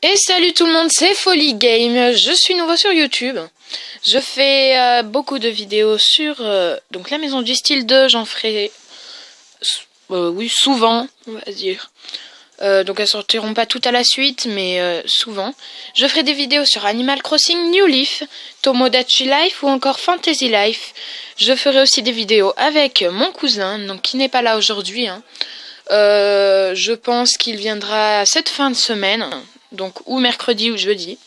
Et salut tout le monde, c'est Folly Game. Je suis nouveau sur YouTube. Je fais beaucoup de vidéos sur donc la maison du style 2. J'en ferai oui souvent, on va dire. Donc elles sortiront pas toutes à la suite, mais souvent. Je ferai des vidéos sur Animal Crossing New Leaf, Tomodachi Life ou encore Fantasy Life. Je ferai aussi des vidéos avec mon cousin, donc qui n'est pas là aujourd'hui, hein. Je pense qu'il viendra cette fin de semaine, donc ou mercredi ou jeudi.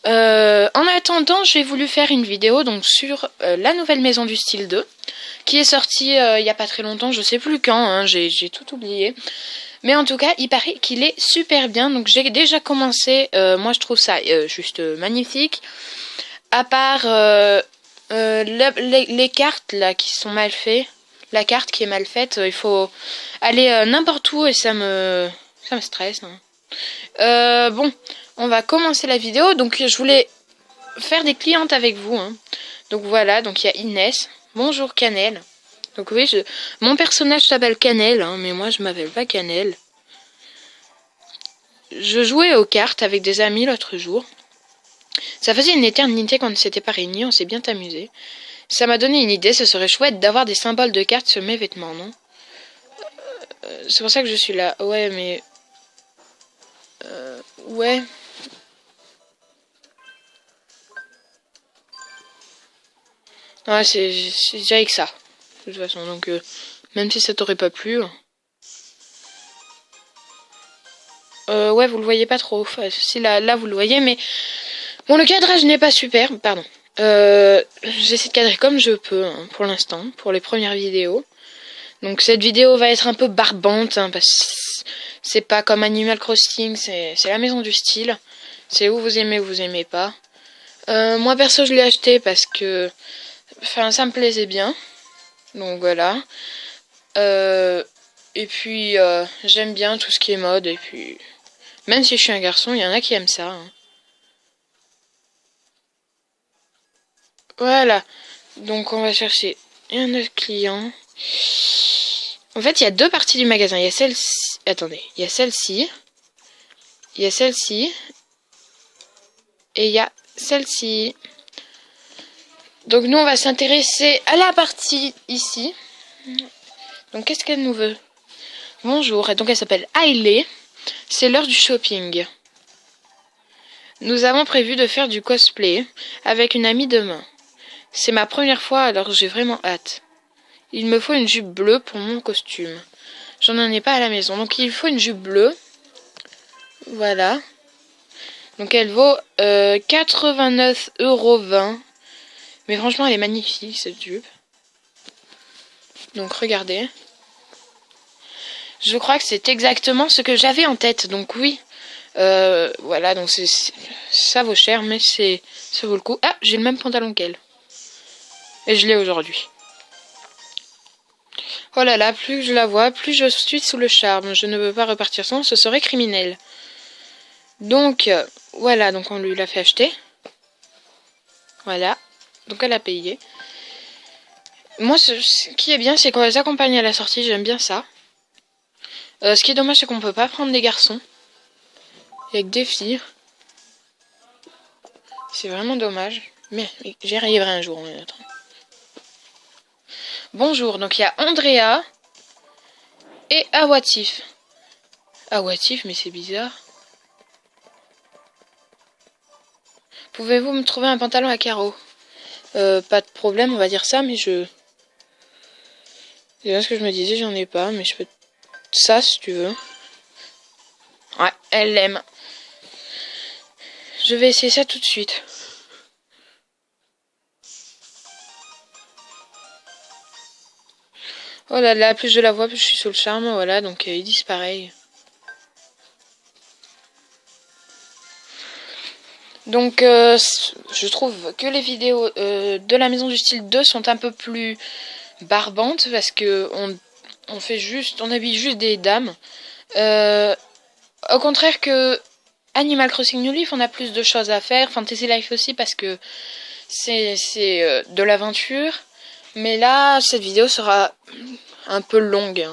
En attendant, j'ai voulu faire une vidéo donc sur la nouvelle maison du style 2, qui est sortie il y a pas très longtemps, je sais plus quand, hein, j'ai tout oublié. Mais en tout cas, il paraît qu'il est super bien, donc j'ai déjà commencé. Moi, je trouve ça juste magnifique. À part les cartes là qui sont mal faites, la carte qui est mal faite, il faut aller n'importe où et ça me stresse, hein. Bon, on va commencer la vidéo. Donc je voulais faire des clientes avec vous, hein. Donc voilà, donc il y a Inès. Bonjour Cannelle. Donc oui, mon personnage s'appelle Cannelle, hein, mais moi je m'appelle pas Cannelle. Je jouais aux cartes avec des amis l'autre jour. Ça faisait une éternité qu'on ne s'était pas réunis, on s'est bien amusé. Ça m'a donné une idée, ce serait chouette d'avoir des symboles de cartes sur mes vêtements, non? C'est pour ça que je suis là. Ouais, mais... ouais. Ouais, c'est déjà avec ça. De toute façon, donc... même si ça t'aurait pas plu... ouais, vous le voyez pas trop. Enfin, si, là, vous le voyez, mais... Bon, le cadrage n'est pas super, pardon. J'essaie de cadrer comme je peux, hein, pour l'instant, pour les premières vidéos. Donc cette vidéo va être un peu barbante, hein, parce que c'est pas comme Animal Crossing, c'est la maison du style. C'est où vous aimez ou vous aimez pas. Moi perso je l'ai acheté parce que enfin ça me plaisait bien. Donc voilà. Et puis j'aime bien tout ce qui est mode. Et puis même si je suis un garçon, il y en a qui aiment ça, hein. Voilà. Donc on va chercher un autre client. En fait, il y a deux parties du magasin. Il y a celle-ci. Attendez, il y a celle-ci. Il y a celle-ci. Et il y a celle-ci. Donc nous, on va s'intéresser à la partie ici. Donc qu'est-ce qu'elle nous veut? Bonjour. Et donc elle s'appelle Hailey. C'est l'heure du shopping. Nous avons prévu de faire du cosplay avec une amie demain. C'est ma première fois, alors j'ai vraiment hâte. Il me faut une jupe bleue pour mon costume. J'en ai pas à la maison. Donc il faut une jupe bleue. Voilà. Donc elle vaut 89,20 €. Mais franchement, elle est magnifique, cette jupe. Donc regardez. Je crois que c'est exactement ce que j'avais en tête. Donc oui. Voilà, donc ça vaut cher, mais ça vaut le coup. Ah, j'ai le même pantalon qu'elle. Et je l'ai aujourd'hui. Oh là là, plus je la vois, plus je suis sous le charme. Je ne veux pas repartir sans, ce serait criminel. Donc, voilà, donc on lui l'a fait acheter. Voilà. Donc elle a payé. Moi, ce qui est bien, c'est qu'on les accompagne à la sortie, j'aime bien ça. Ce qui est dommage, c'est qu'on peut pas prendre des garçons. Il y a que des filles. C'est vraiment dommage. Mais j'y arriverai un jour. Bonjour, donc il y a Andrea et Awatif. Awatif, mais c'est bizarre. Pouvez-vous me trouver un pantalon à carreaux? Pas de problème, on va dire ça, mais c'est bien ce que je me disais, j'en ai pas, mais je peux... Ça, si tu veux. Ouais, elle l'aime. Je vais essayer ça tout de suite. Oh là là, plus je la vois, plus je suis sous le charme, voilà, donc ils disent pareil. Donc je trouve que les vidéos de la maison du style 2 sont un peu plus barbantes parce que on habille juste des dames. Au contraire que Animal Crossing New Leaf, on a plus de choses à faire. Fantasy Life aussi parce que c'est de l'aventure. Mais là, cette vidéo sera un peu longue.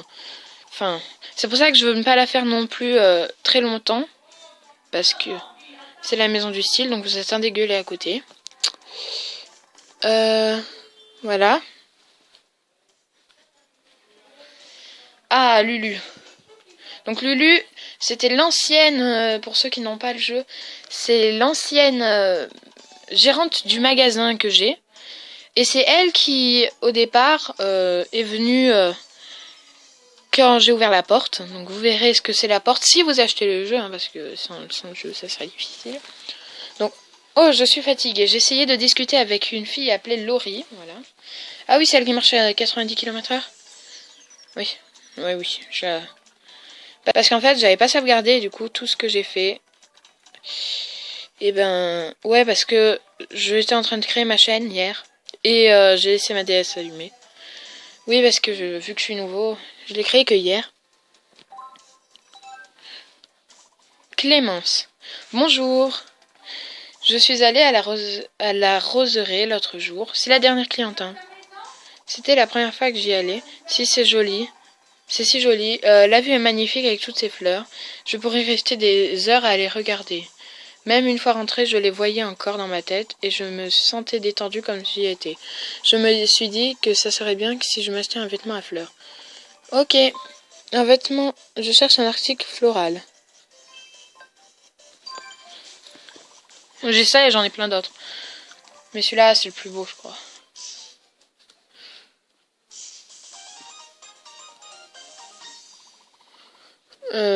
Enfin, c'est pour ça que je veux ne pas la faire non plus très longtemps. parce que c'est la maison du style, donc vous êtes un dégueulé à côté. Voilà. Ah, Lulu. Donc Lulu, c'était l'ancienne, pour ceux qui n'ont pas le jeu, c'est l'ancienne gérante du magasin que j'ai. Et c'est elle qui, au départ, est venue quand j'ai ouvert la porte. Donc vous verrez ce que c'est la porte si vous achetez le jeu, hein, parce que sans le jeu, ça serait difficile. Donc, oh, je suis fatiguée. J'ai essayé de discuter avec une fille appelée Laurie. Voilà. Ah oui, c'est elle qui marche à 90 km/h. Oui, oui. Parce qu'en fait, j'avais pas sauvegardé, et du coup, tout ce que j'ai fait... Et ben... Ouais, parce que j'étais en train de créer ma chaîne hier. Et j'ai laissé ma DS allumée. Oui, parce que vu que je suis nouveau, je l'ai créé que hier. Clémence. Bonjour. Je suis allée à la roseraie l'autre jour. C'est la dernière cliente, hein. C'était la première fois que j'y allais. Si c'est joli. C'est si joli. La vue est magnifique avec toutes ces fleurs. Je pourrais rester des heures à les regarder. Même une fois rentrée, je les voyais encore dans ma tête et je me sentais détendue comme j'y étais. Je me suis dit que ça serait bien que si je m'achetais un vêtement à fleurs. Ok, un vêtement, je cherche un article floral. J'ai ça et j'en ai plein d'autres. Mais celui-là, c'est le plus beau, je crois.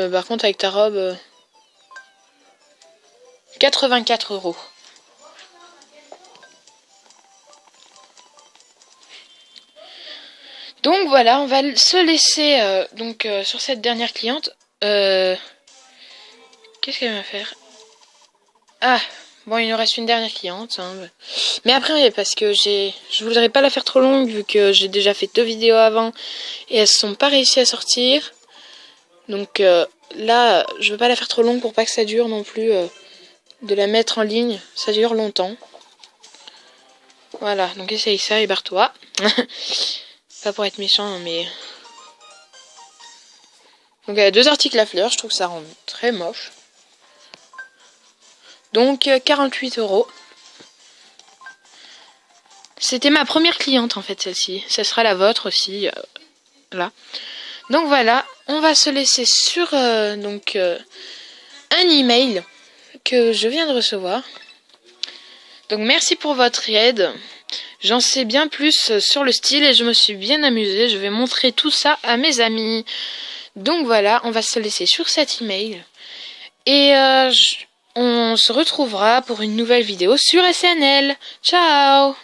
Par contre, avec ta robe... 84 €. Donc voilà, on va se laisser sur cette dernière cliente. Qu'est-ce qu'elle va faire? Ah, bon, il nous reste une dernière cliente. Hein. Mais après, parce que je voudrais pas la faire trop longue vu que j'ai déjà fait 2 vidéos avant et elles sont pas réussi à sortir. Donc là, je veux pas la faire trop longue pour pas que ça dure non plus. De la mettre en ligne, ça dure longtemps. Voilà, donc essaye ça et barre-toi. Pas pour être méchant, mais... Donc il y a 2 articles à fleurs, je trouve que ça rend très moche. Donc 48 €. C'était ma première cliente en fait celle-ci. Ça sera la vôtre aussi. Là. Donc voilà, on va se laisser sur un email que je viens de recevoir. Donc merci pour votre aide. J'en sais bien plus sur le style et je me suis bien amusée. Je vais montrer tout ça à mes amis. Donc voilà, on va se laisser sur cet email. Et on se retrouvera pour une nouvelle vidéo sur SNL. Ciao!